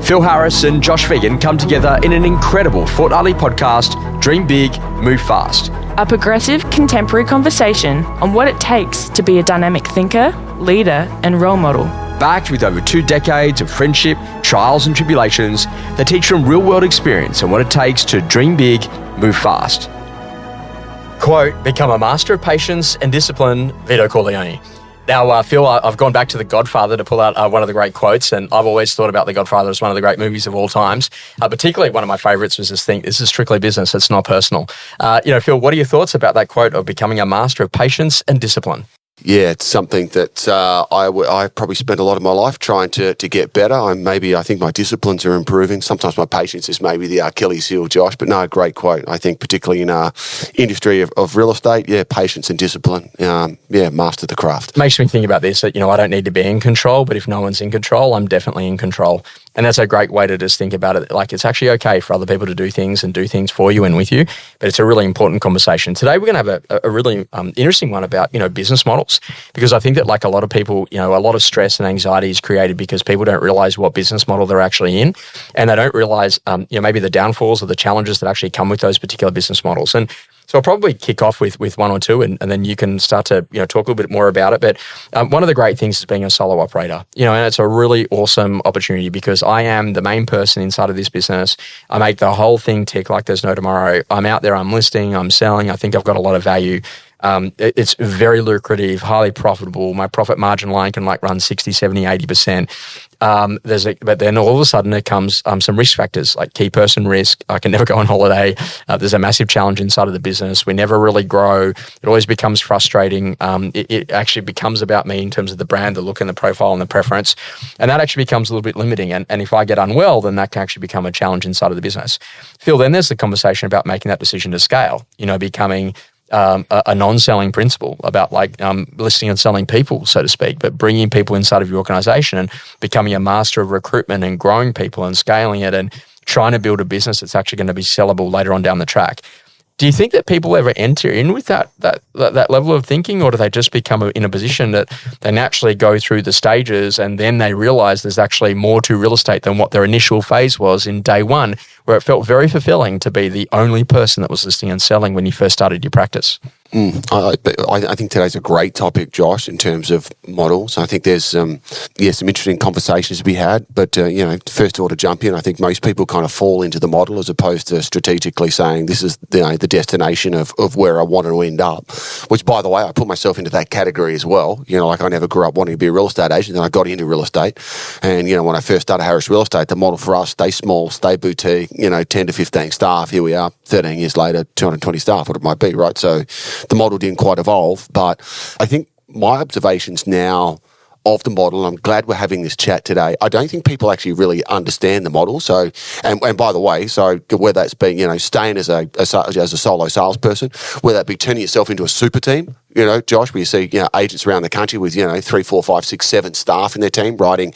Phil Harris and Josh Phegan come together in an incredible fortnightly podcast, Dream Big, Move Fast. A progressive, contemporary conversation on what it takes to be a dynamic thinker, leader, and role model. Backed with over 2 decades of friendship, trials and tribulations that teach from real-world experience and what it takes to dream big, move fast. Quote, become a master of patience and discipline, Vito Corleone. Now, Phil, I've gone back to The Godfather to pull out one of the great quotes, and I've always thought about The Godfather as one of the great movies of all times. Particularly one of my favourites was this is strictly business, it's not personal. Phil, what are your thoughts about that quote of becoming a master of patience and discipline? Yeah, it's something that I probably spent a lot of my life trying to get better. I think my disciplines are improving. Sometimes my patience is maybe the Achilles heel, Josh, but no, great quote. I think particularly in our industry of real estate, patience and discipline, master the craft. Makes me think about this, that, I don't need to be in control, but if no one's in control, I'm definitely in control. And that's a great way to just think about it. Like, it's actually okay for other people to do things and do things for you and with you, but it's a really important conversation. Today, we're going to have a really interesting one about, business models, because I think that, like a lot of people, a lot of stress and anxiety is created because people don't realize what business model they're actually in, and they don't realize, maybe the downfalls or the challenges that actually come with those particular business models. And so I'll probably kick off with one or two, and then you can start to talk a little bit more about it. But one of the great things is being a solo operator, and it's a really awesome opportunity because I am the main person inside of this business. I make the whole thing tick like there's no tomorrow. I'm out there, I'm listing, I'm selling. I think I've got a lot of value. It's very lucrative, highly profitable. My profit margin line can run 60, 70, 80%. But then all of a sudden it comes some risk factors like key person risk. I can never go on holiday. There's a massive challenge inside of the business. We never really grow. It always becomes frustrating. It actually becomes about me in terms of the brand, the look and the profile and the preference. And that actually becomes a little bit limiting. And if I get unwell, then that can actually become a challenge inside of the business. Phil, then there's the conversation about making that decision to scale, becoming a non-selling principle about listing and selling people, so to speak, but bringing people inside of your organization and becoming a master of recruitment and growing people and scaling it and trying to build a business that's actually going to be sellable later on down the track. Do you think that people ever enter in with that level of thinking, or do they just become in a position that they naturally go through the stages and then they realize there's actually more to real estate than what their initial phase was in day one, where it felt very fulfilling to be the only person that was listing and selling when you first started your practice? I think today's a great topic, Josh, in terms of models. I think there's some interesting conversations to be had. But first of all, to jump in, I think most people kind of fall into the model as opposed to strategically saying this is the destination of where I want to end up. Which, by the way, I put myself into that category as well. I never grew up wanting to be a real estate agent, then I got into real estate. And when I first started Harris Real Estate, the model for us: stay small, stay boutique. 10 to 15 staff. Here we are, 13 years later, 220 staff. What it might be, right? So the model didn't quite evolve, but I think my observations now of the model, I'm glad we're having this chat today. I don't think people actually really understand the model. So, and by the way, so whether that's being, staying as a solo salesperson, whether that be turning yourself into a super team, Josh, where you see, agents around the country with, 3, 4, 5, 6, 7 staff in their team writing,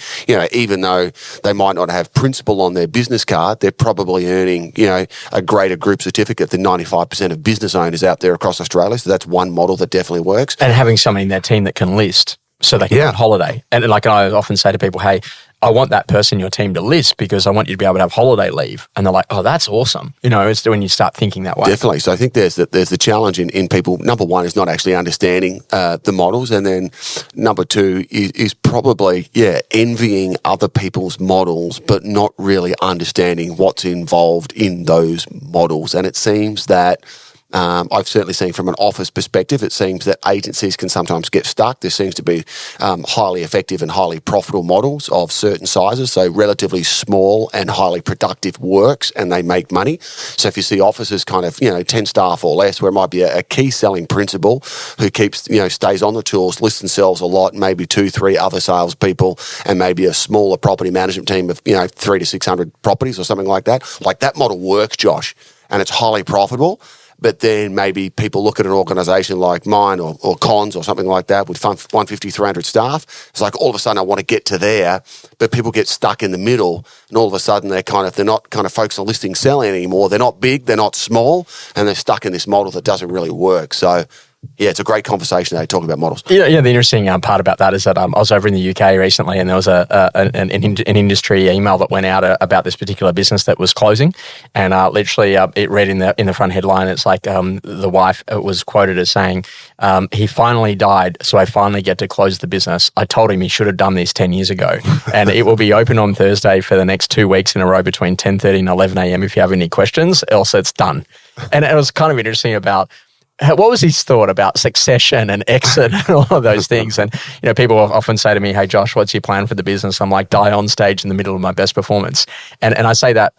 even though they might not have principal on their business card, they're probably earning, a greater group certificate than 95% of business owners out there across Australia. So that's one model that definitely works. And having somebody in their team that can list so they can go on holiday. And I often say to people, hey, I want that person in your team to list because I want you to be able to have holiday leave. And they're like, oh, that's awesome. It's when you start thinking that way. Definitely. So I think there's the challenge in people. Number one is not actually understanding the models. And then number two is probably, envying other people's models, but not really understanding what's involved in those models. And it seems that I've certainly seen from an office perspective, it seems that agencies can sometimes get stuck. There seems to be highly effective and highly profitable models of certain sizes, so relatively small and highly productive works, and they make money. So if you see offices kind of, 10 staff or less, where it might be a key selling principal who keeps, stays on the tools, lists and sells a lot, maybe 2, 3 other salespeople, and maybe a smaller property management team of, 300 to 600 properties or something like that model works, Josh, and it's highly profitable. But then maybe people look at an organisation like mine or Cons or something like that with 150, 300 staff. It's like all of a sudden I want to get to there, but people get stuck in the middle, and all of a sudden they're not kind of focused on listing selling anymore. They're not big, they're not small, and they're stuck in this model that doesn't really work. So Yeah, it's a great conversation today talking about models. Yeah. The interesting part about that is that I was over in the UK recently, and there was an industry email that went out about this particular business that was closing, and literally it read in the front headline. It's like the wife was quoted as saying, "He finally died, so I finally get to close the business. I told him he should have done this 10 years ago, and it will be open on Thursday for the next 2 weeks in a row between 10:30 and 11 a.m. if you have any questions. Else it's done." And it was kind of interesting about what was his thought about succession and exit and all of those things. And, people often say to me, "Hey, Josh, what's your plan for the business?" I'm like, die on stage in the middle of my best performance. And I say that,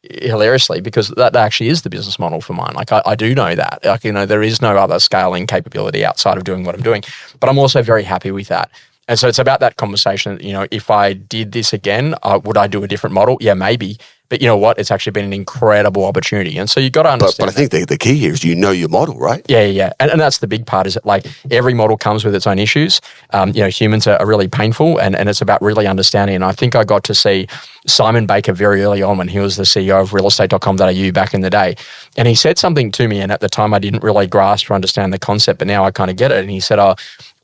hilariously, because that actually is the business model for mine. Like, I do know that. Like, there is no other scaling capability outside of doing what I'm doing. But I'm also very happy with that. And so it's about that conversation. If I did this again, would I do a different model? Yeah, maybe. But you know what? It's actually been an incredible opportunity. And so you've got to understand. But I think the key here is your model, right? Yeah. And that's the big part, is that like every model comes with its own issues. Humans are really painful, and it's about really understanding. And I think I got to see Simon Baker very early on when he was the CEO of realestate.com.au back in the day. And he said something to me, and at the time I didn't really grasp or understand the concept, but now I kind of get it. And he said,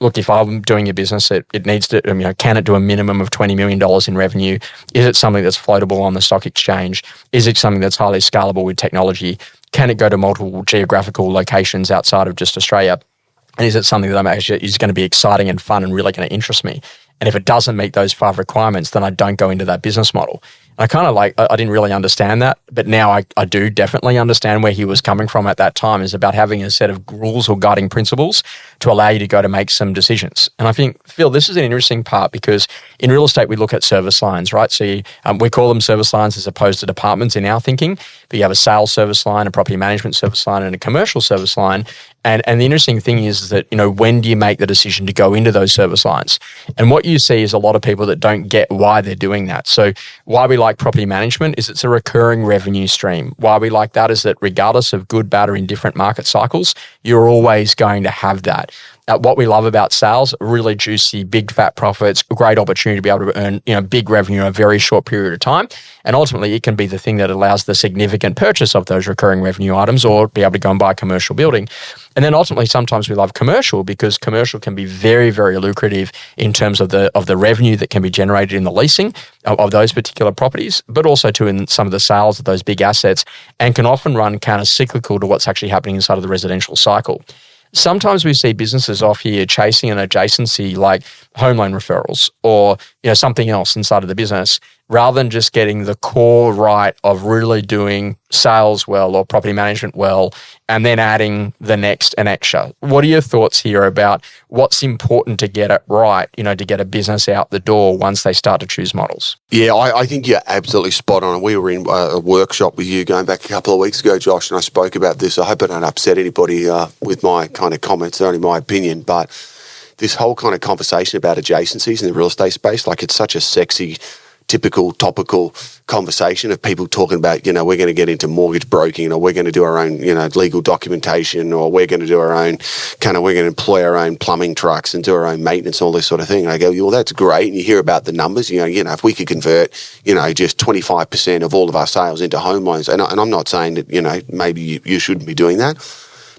look, if I'm doing a business, it needs to, can it do a minimum of $20 million in revenue? Is it something that's floatable on the stock exchange? Is it something that's highly scalable with technology? Can it go to multiple geographical locations outside of just Australia? And is it something that is going to be exciting and fun and really going to interest me? And if it doesn't meet those 5 requirements, then I don't go into that business model. And I kind of I didn't really understand that, but now I do definitely understand where he was coming from at that time, is about having a set of rules or guiding principles to allow you to go to make some decisions. And I think, Phil, this is an interesting part, because in real estate, we look at service lines, right? So we call them service lines as opposed to departments in our thinking, but you have a sales service line, a property management service line, and a commercial service line. And the interesting thing is that, when do you make the decision to go into those service lines? And what you see is a lot of people that don't get why they're doing that. So why we like property management is it's a recurring revenue stream. Why we like that is that regardless of good, bad, or indifferent market cycles, you're always going to have that. What we love about sales, really juicy, big fat profits, great opportunity to be able to earn, big revenue in a very short period of time. And ultimately, it can be the thing that allows the significant purchase of those recurring revenue items, or be able to go and buy a commercial building. And then ultimately, sometimes we love commercial, because commercial can be very, very lucrative in terms of the revenue that can be generated in the leasing of those particular properties, but also too in some of the sales of those big assets, and can often run counter-cyclical to what's actually happening inside of the residential cycle. Sometimes we see businesses off here chasing an adjacency like home loan referrals or something else inside of the business, rather than just getting the core right of really doing sales well or property management well, and then adding the next and extra. What are your thoughts here about what's important to get it right, to get a business out the door once they start to choose models? Yeah, I think you're absolutely spot on. We were in a workshop with you going back a couple of weeks ago, Josh, and I spoke about this. I hope I don't upset anybody with my kind of comments. They're only my opinion, but this whole kind of conversation about adjacencies in the real estate space, like it's such a sexy, typical, topical conversation of people talking about, we're going to get into mortgage broking, or we're going to do our own, legal documentation, or we're going to do our own we're going to employ our own plumbing trucks and do our own maintenance, all this sort of thing. And I go, well, that's great. And you hear about the numbers, if we could convert, just 25% of all of our sales into home loans. And I'm not saying that, maybe you shouldn't be doing that.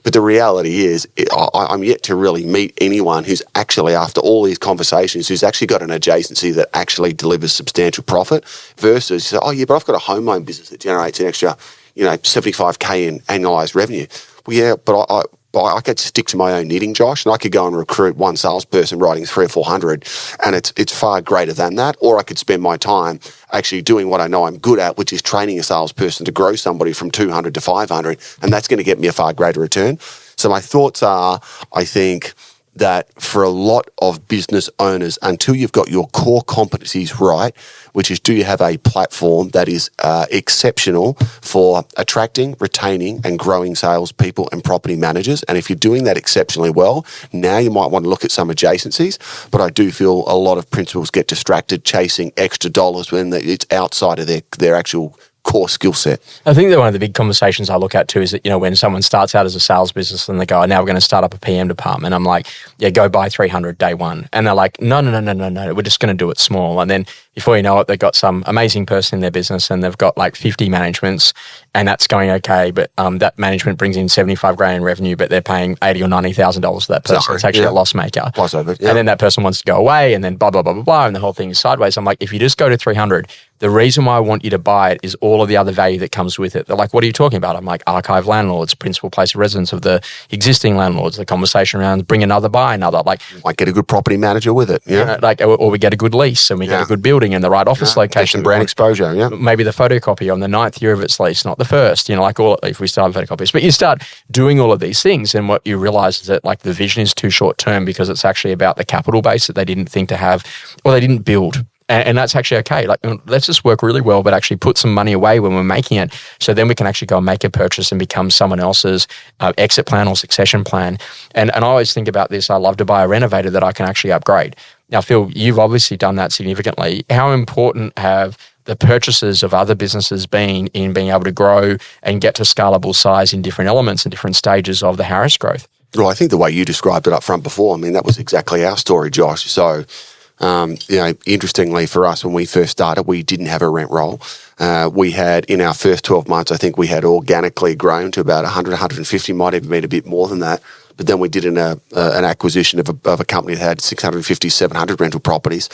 But the reality is, I'm yet to really meet anyone who's actually, after all these conversations, who's actually got an adjacency that actually delivers substantial profit, versus, oh yeah, but I've got a home loan business that generates an extra, $75K in annualized revenue. Well, yeah, but I could stick to my own knitting, Josh, and I could go and recruit one salesperson writing 300 or 400, and it's far greater than that. Or I could spend my time actually doing what I know I'm good at, which is training a salesperson to grow somebody from 200 to 500, and that's going to get me a far greater return. So my thoughts are, I think that for a lot of business owners, until you've got your core competencies right, which is, do you have a platform that is exceptional for attracting, retaining, and growing salespeople and property managers? And if you're doing that exceptionally well, now you might want to look at some adjacencies. But I do feel a lot of principals get distracted chasing extra dollars when it's outside of their actual core skill set. I think that one of the big conversations I look at too is that, when someone starts out as a sales business and they go, now we're going to start up a PM department. I'm like, yeah, go buy 300 day one. And they're like, no, we're just going to do it small. And then before you know it, they've got some amazing person in their business and they've got like 50 managements and that's going okay. But that management brings in 75 grand in revenue, but they're paying $80,000 or $90,000 to that person. It's actually a loss maker. Loss over, And then that person wants to go away and then blah, blah, blah, blah, blah. And the whole thing is sideways. I'm like, if you just go to 300, the reason why I want you to buy it is all of the other value that comes with it. They're like, what are you talking about? I'm like, archive landlords, principal place of residence of the existing landlords, the conversation around bring another, buy another. Like, might get a good property manager with it. Yeah. Or we get a good lease and we get a good building and the right office location. Brand exposure, yeah. Maybe the photocopy on the 9th year of its lease, not the first, like all, if we start photocopies. But you start doing all of these things and what you realize is that like the vision is too short term because it's actually about the capital base that they didn't think to have or they didn't build. And that's actually okay. Like, let's just work really well, but actually put some money away when we're making it. So then we can actually go and make a purchase and become someone else's exit plan or succession plan. And I always think about this. I love to buy a renovator that I can actually upgrade. Now, Phil, you've obviously done that significantly. How important have the purchases of other businesses been in being able to grow and get to scalable size in different elements and different stages of the Harris growth? Well, I think the way you described it up front before, that was exactly our story, Josh. So, interestingly for us, when we first started, we didn't have a rent roll. We had, in our first 12 months, I think we had organically grown to about 100, 150, might even been a bit more than that. But then we did an acquisition of a company that had 650, 700 rental properties.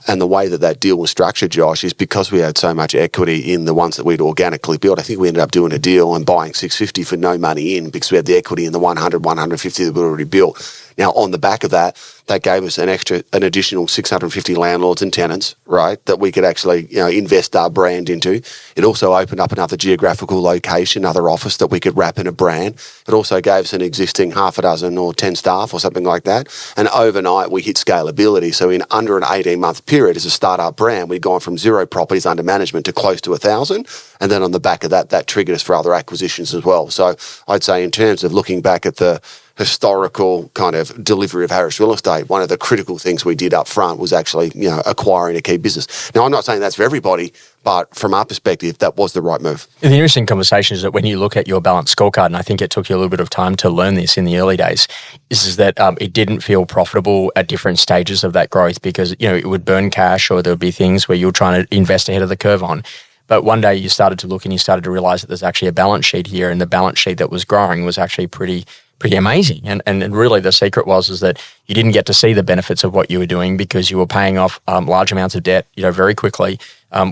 And the way that deal was structured, Josh, is because we had so much equity in the ones that we'd organically built. I think we ended up doing a deal and buying 650 for no money in because we had the equity in the 100, 150 that we'd already built. Now, on the back of that gave us an additional 650 landlords and tenants, right, that we could actually, invest our brand into. It also opened up another geographical location, another office that we could wrap in a brand. It also gave us an existing half a dozen or 10 staff or something like that. And overnight, we hit scalability. So in under an 18-month period as a startup brand, we'd gone from 0 properties under management to close to 1,000. And then on the back of that triggered us for other acquisitions as well. So I'd say in terms of looking back at the historical kind of delivery of Harris Real Estate, one of the critical things we did up front was actually, acquiring a key business. Now, I'm not saying that's for everybody, but from our perspective, that was the right move. The interesting conversation is that when you look at your balanced scorecard, and I think it took you a little bit of time to learn this in the early days, is that it didn't feel profitable at different stages of that growth because, it would burn cash or there would be things where you were trying to invest ahead of the curve on. But one day you started to look and you started to realize that there's actually a balance sheet here, and the balance sheet that was growing was actually pretty amazing. And really the secret was that you didn't get to see the benefits of what you were doing because you were paying off large amounts of debt, very quickly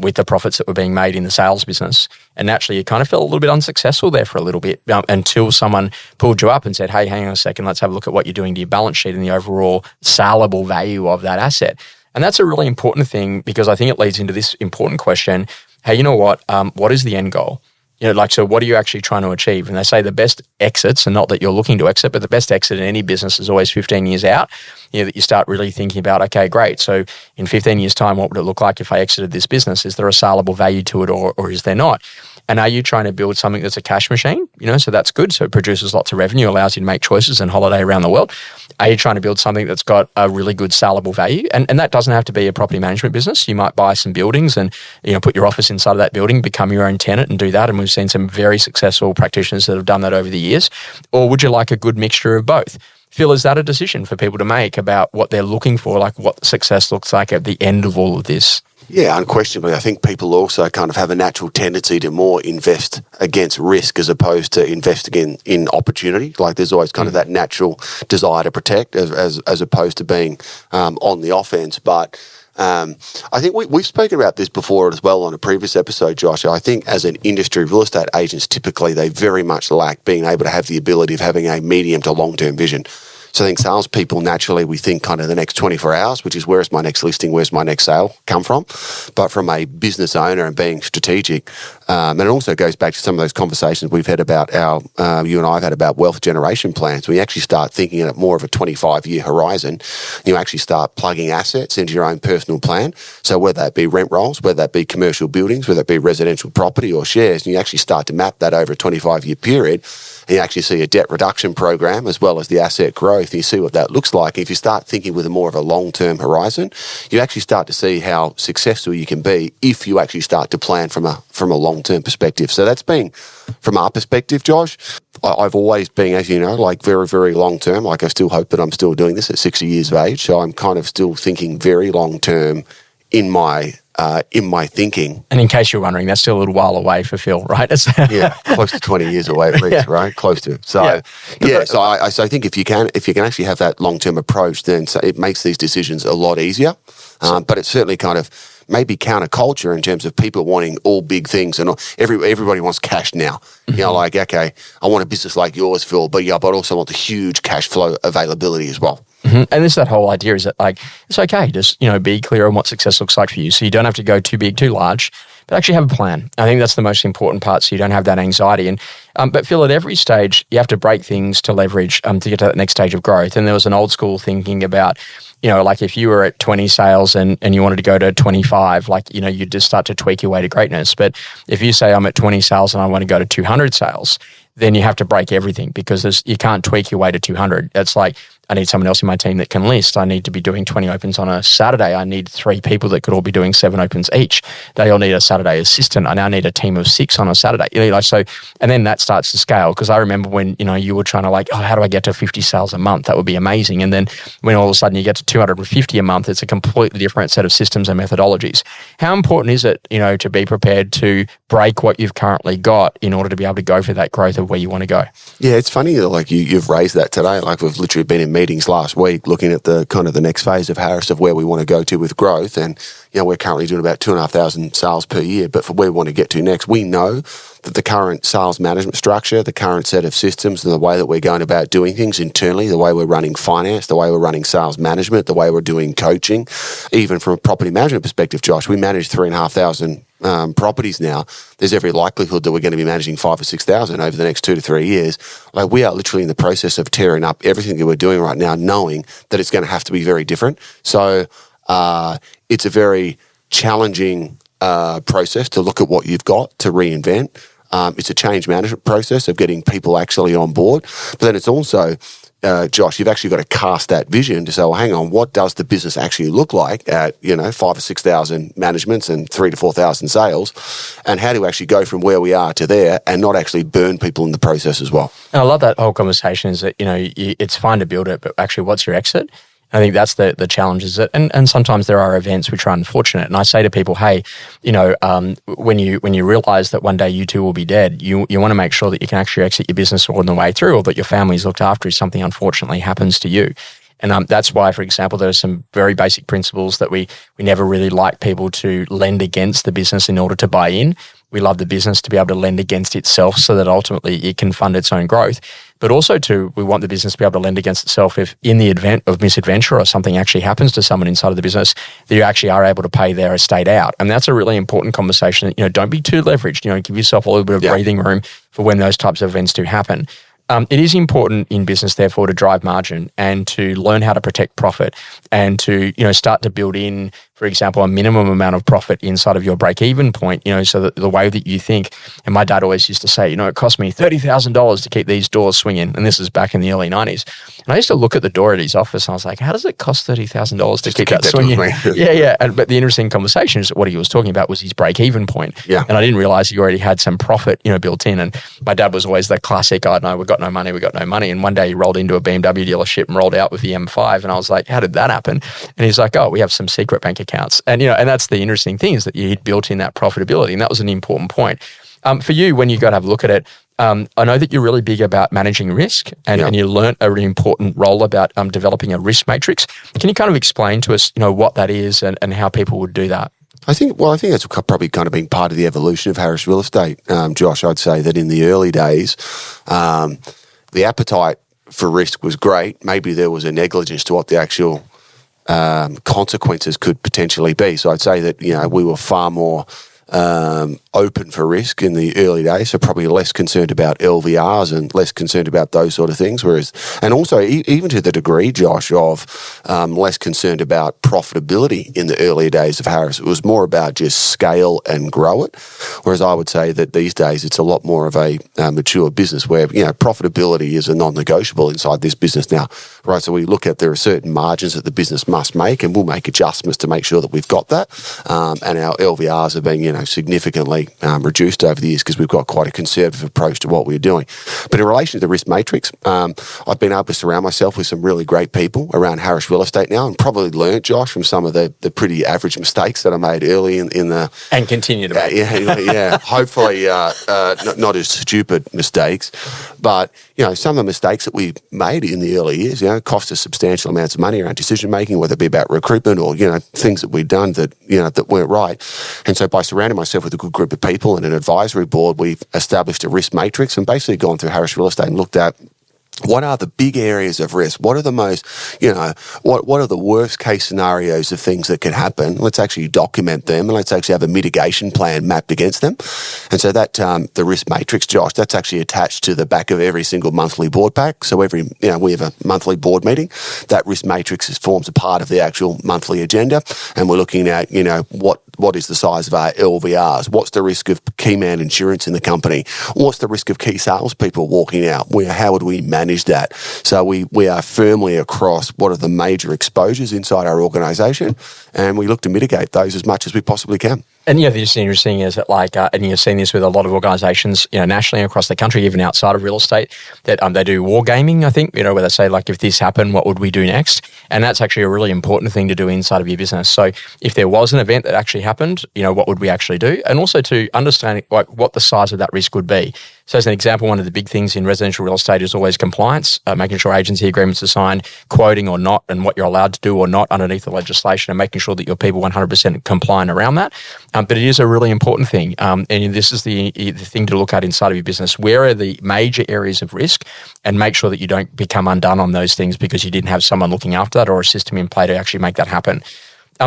with the profits that were being made in the sales business. And naturally you kind of felt a little bit unsuccessful there for a little bit until someone pulled you up and said, hey, hang on a second, let's have a look at what you're doing to your balance sheet and the overall saleable value of that asset. And that's a really important thing because I think it leads into this important question. Hey, you know what? What is the end goal? So what are you actually trying to achieve? And they say the best exits, and not that you're looking to exit, but the best exit in any business is always 15 years out, that you start really thinking about, okay, great. So in 15 years' time, what would it look like if I exited this business? Is there a saleable value to it or is there not? And are you trying to build something that's a cash machine? So that's good. So it produces lots of revenue, allows you to make choices and holiday around the world. Are you trying to build something that's got a really good saleable value? And that doesn't have to be a property management business. You might buy some buildings and, put your office inside of that building, become your own tenant and do that. And we've seen some very successful practitioners that have done that over the years. Or would you like a good mixture of both? Phil, is that a decision for people to make about what they're looking for, like what success looks like at the end of all of this? Yeah, unquestionably. I think people also kind of have a natural tendency to more invest against risk as opposed to investing in opportunity. Like there's always kind of that natural desire to protect as opposed to being on the offense. But I think we've spoken about this before as well on a previous episode, Josh. I think as an industry, real estate agents, typically they very much lack being able to have the ability of having a medium to long-term vision. So I think salespeople, naturally, we think kind of the next 24 hours, which is where's my next listing, where's my next sale come from. But from a business owner and being strategic, and it also goes back to some of those conversations we've had about you and I have had about wealth generation plans. We actually start thinking at more of a 25-year horizon. You actually start plugging assets into your own personal plan. So whether that be rent rolls, whether that be commercial buildings, whether that be residential property or shares, and you actually start to map that over a 25-year period. and you actually see a debt reduction program as well as the asset growth, and you see what that looks like. If you start thinking with a more of a long-term horizon, you actually start to see how successful you can be if you actually start to plan from a long-term perspective. So that's been, from our perspective, Josh, I've always been, as you know, like very, very long-term. Like I still hope that I'm still doing this at 60 years of age. So I'm kind of still thinking very long-term in my thinking. And in case you're wondering, that's still a little while away for Phil, right? Yeah, close to 20 years away at least, yeah. Right? Close to. So, so I think if you can actually have that long-term approach, then it makes these decisions a lot easier. But it's certainly kind of maybe counterculture in terms of people wanting all big things, and everybody wants cash now. Mm-hmm. You know, like, okay, I want a business like yours, Phil, but I also want the huge cash flow availability as well. Mm-hmm. And this that whole idea is that, like, it's okay, just, be clear on what success looks like for you. So you don't have to go too big, too large, but actually have a plan. I think that's the most important part, so you don't have that anxiety. And but Phil, at every stage, you have to break things to leverage to get to that next stage of growth. And there was an old school thinking about, like if you were at 20 sales and you wanted to go to 25, you just start to tweak your way to greatness. But if you say I'm at 20 sales and I want to go to 200 sales, then you have to break everything, because you can't tweak your way to 200. It's like, I need someone else in my team that can list. I need to be doing 20 opens on a Saturday. I need 3 people that could all be doing 7 opens each. They all need a Saturday assistant. I now need a team of 6 on a Saturday. So, and then that starts to scale, because I remember when, you were trying to how do I get to 50 sales a month? That would be amazing. And then when all of a sudden you get to 250 a month, it's a completely different set of systems and methodologies. How important is it, to be prepared to break what you've currently got in order to be able to go for that growth of where you want to go? Yeah, it's funny that you've raised that today. Like, we've literally been in meetings last week looking at the kind of the next phase of Harris of where we want to go to with growth. And, we're currently doing about 2,500 sales per year. But for where we want to get to next, we know that the current sales management structure, the current set of systems, and the way that we're going about doing things internally, the way we're running finance, the way we're running sales management, the way we're doing coaching, even from a property management perspective, Josh, we manage 3,500 properties now. There's every likelihood that we're going to be managing 5,000 or 6,000 over the next 2 to 3 years. Like, we are literally in the process of tearing up everything that we're doing right now, knowing that it's going to have to be very different. So it's a very challenging process to look at what you've got, to reinvent. It's a change management process of getting people actually on board. But then it's also, Josh, you've actually got to cast that vision to say, well, hang on, what does the business actually look like at, 5,000 or 6,000 managements and 3,000 to 4,000 sales? And how do we actually go from where we are to there and not actually burn people in the process as well? And I love that whole conversation is that, it's fine to build it, but actually what's your exit? I think that's the challenge, is that, and sometimes there are events which are unfortunate. And I say to people, hey, when you realize that one day you too will be dead, you want to make sure that you can actually exit your business all the way through, or that your family's looked after if something unfortunately happens to you. And that's why, for example, there are some very basic principles that we never really like people to lend against the business in order to buy in. We love the business to be able to lend against itself so that ultimately it can fund its own growth. But also we want the business to be able to lend against itself if in the event of misadventure or something actually happens to someone inside of the business, that you actually are able to pay their estate out. And that's a really important conversation. Don't be too leveraged. Give yourself a little bit of breathing room for when those types of events do happen. It is important in business, therefore, to drive margin and to learn how to protect profit and to, start to build in, for example, a minimum amount of profit inside of your break-even point, so that the way that you think, and my dad always used to say, it cost me $30,000 to keep these doors swinging, and this is back in the early 90s. And I used to look at the door at his office and I was like, how does it cost $30,000 to keep that swinging? Yeah. But the interesting conversation is that what he was talking about was his break-even point. Yeah. And I didn't realize he already had some profit, built in. And my dad was always that classic, we got no money. And one day he rolled into a BMW dealership and rolled out with the M5. And I was like, how did that happen? And he's like, we have some secret bank accounts. And, and that's the interesting thing, is that he'd built in that profitability. And that was an important point. For you, when you go to have a look at it, I know that you're really big about managing risk and you learnt a really important role about developing a risk matrix. Can you kind of explain to us, what that is and how people would do that? I think that's probably kind of been part of the evolution of Harris Real Estate, Josh. I'd say that in the early days, the appetite for risk was great. Maybe there was a negligence to what the actual consequences could potentially be. So I'd say that, we were far more open for risk in the early days, so probably less concerned about LVRs and less concerned about those sort of things. Whereas, and also even to the degree, Josh, of less concerned about profitability in the earlier days of Harris. It was more about just scale and grow it. Whereas I would say that these days it's a lot more of a mature business where, profitability is a non-negotiable inside this business now, right? So we look at there are certain margins that the business must make, and we'll make adjustments to make sure that we've got that. And our LVRs are being, significantly reduced over the years because we've got quite a conservative approach to what we're doing. But in relation to the risk matrix, I've been able to surround myself with some really great people around Harris Real Estate now, and probably learnt, Josh, from some of the pretty average mistakes that I made early in the... And continue to make. Yeah. Hopefully not as stupid mistakes, but, some of the mistakes that we made in the early years, cost us substantial amounts of money around decision-making, whether it be about recruitment or, things that we'd done that, that weren't right. And so by surrounding myself with a good group of people and an advisory board, we've established a risk matrix and basically gone through Harris Real Estate and looked at what are the big areas of risk? What are the most, what are the worst case scenarios of things that could happen? Let's actually document them and let's actually have a mitigation plan mapped against them. And so that, the risk matrix, Josh, that's actually attached to the back of every single monthly board pack. So we have a monthly board meeting. That risk matrix forms a part of the actual monthly agenda. And we're looking at, what is the size of our LVRs? What's the risk of key man insurance in the company? What's the risk of key salespeople walking out? How would we manage that? So we are firmly across what are the major exposures inside our organisation, and we look to mitigate those as much as we possibly can. And the interesting is that, and you've seen this with a lot of organisations, nationally across the country, even outside of real estate, that they do wargaming, I think, where they say, if this happened, what would we do next? And that's actually a really important thing to do inside of your business. So if there was an event that actually happened, what would we actually do? And also to understand what the size of that risk would be. So as an example, one of the big things in residential real estate is always compliance, making sure agency agreements are signed, quoting or not, and what you're allowed to do or not underneath the legislation, and making sure that your people 100% compliant around that. But it is a really important thing. And this is the thing to look at inside of your business. Where are the major areas of risk? And make sure that you don't become undone on those things because you didn't have someone looking after that or a system in play to actually make that happen.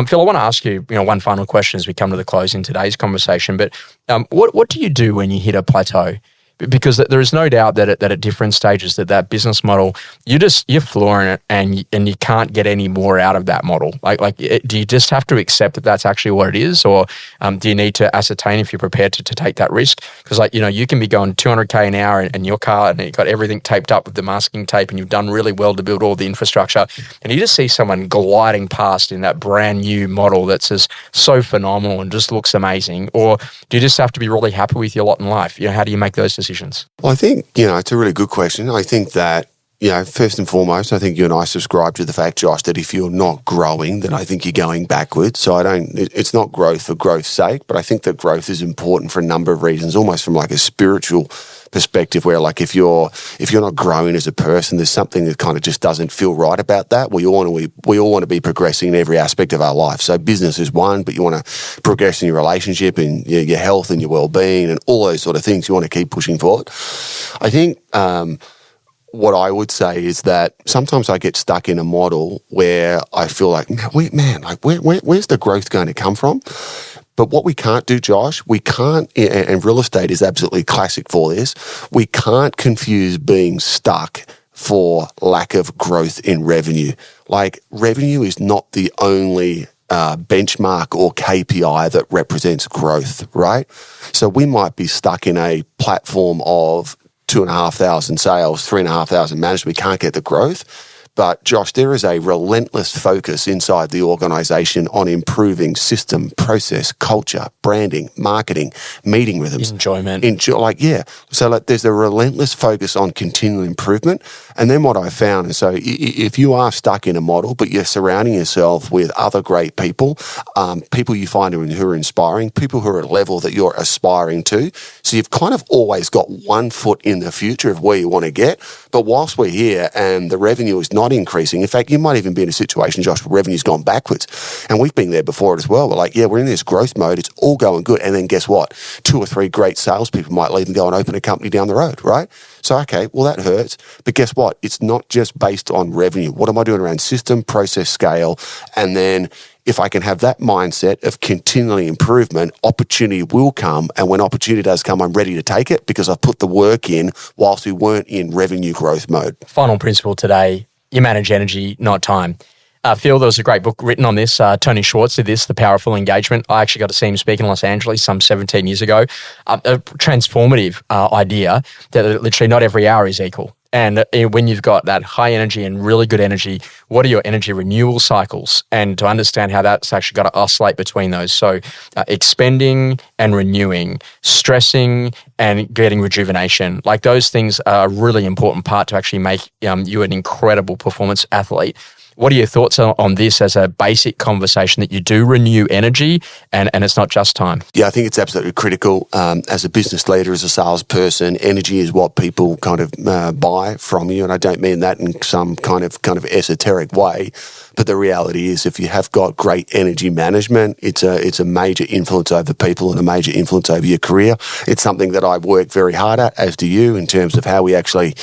Phil, I want to ask you, one final question as we come to the close in today's conversation. But what do you do when you hit a plateau? Because there is no doubt that at different stages that business model, you're flooring it and you can't get any more out of that model. Do you just have to accept that that's actually what it is, or do you need to ascertain if you're prepared to take that risk? Because you can be going 200k an hour in your car and you've got everything taped up with the masking tape and you've done really well to build all the infrastructure, and you just see someone gliding past in that brand new model that's just so phenomenal and just looks amazing. Or do you just have to be really happy with your lot in life? How do you make those decisions? Well, I think, it's a really good question. I think that, first and foremost, I think you and I subscribe to the fact, Josh, that if you're not growing, then I think you're going backwards. So it's not growth for growth's sake, but I think that growth is important for a number of reasons, almost from a spiritual perspective where if you're not growing as a person, there's something that kind of just doesn't feel right about that. We all want to be progressing in every aspect of our life. So business is one, but you want to progress in your relationship and your health and your well-being and all those sort of things. You want to keep pushing forward. I think what I would say is that sometimes I get stuck in a model where I feel where's the growth going to come from? But what we can't do, Josh, we can't, and real estate is absolutely classic for this, we can't confuse being stuck for lack of growth in revenue. Revenue is not the only benchmark or KPI that represents growth, right? So we might be stuck in a platform of 2,500 sales, 3,500 managed. We can't get the growth. But Josh, there is a relentless focus inside the organisation on improving system, process, culture, branding, marketing, meeting rhythms. Enjoyment. So there's a relentless focus on continual improvement. And then what I found, and so if you are stuck in a model, but you're surrounding yourself with other great people, people you find who are inspiring, people who are at a level that you're aspiring to, so you've kind of always got one foot in the future of where you want to get. But whilst we're here and the revenue is not not increasing. In fact, you might even be in a situation, Josh, where revenue's gone backwards. And we've been there before as well. We're like, yeah, we're in this growth mode. It's all going good. And then guess what? 2 or 3 great salespeople might leave and go and open a company down the road, right? So, okay, well, that hurts. But guess what? It's not just based on revenue. What am I doing around system, process, scale? And then if I can have that mindset of continually improvement, opportunity will come. And when opportunity does come, I'm ready to take it because I've put the work in whilst we weren't in revenue growth mode. Final principle today, you manage energy, not time. Phil, there was a great book written on this. Tony Schwartz did this, The Powerful Engagement. I actually got to see him speak in Los Angeles some 17 years ago. A transformative idea that literally not every hour is equal. And when you've got that high energy and really good energy, what are your energy renewal cycles? And to understand how that's actually got to oscillate between those. So expending and renewing, stressing and getting rejuvenation, like those things are a really important part to actually make you an incredible performance athlete. What are your thoughts on this as a basic conversation that you do renew energy and it's not just time? Yeah, I think it's absolutely critical. As a business leader, as a salesperson, energy is what people kind of buy from you. And I don't mean that in some kind of esoteric way. But the reality is if you have got great energy management, it's a major influence over people and a major influence over your career. It's something that I work very hard at, as do you, in terms of how we actually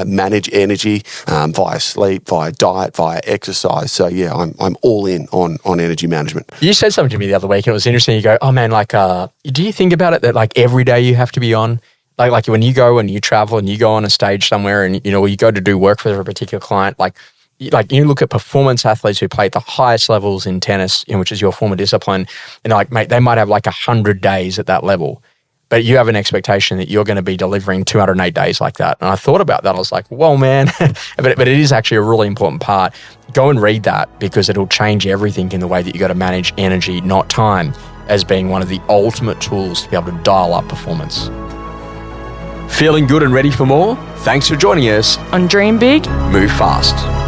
manage energy via sleep, via diet, via exercise. So yeah, I'm all in on energy management. You said something to me the other week and it was interesting. You go, oh man, do you think about it that like every day you have to be on? Like when you go and you travel and you go on a stage somewhere and you go to do work for a particular client, like you look at performance athletes who play at the highest levels in tennis, which is your former discipline, and like, mate, they might have like 100 days at that level, but you have an expectation that you're going to be delivering 208 days like that. And I thought about that. I was like, whoa, man. but it is actually a really important part. Go and read that because it'll change everything in the way that you got to manage energy, not time, as being one of the ultimate tools to be able to dial up performance. Feeling good and ready for more? Thanks for joining us On Dream Big, Move Fast.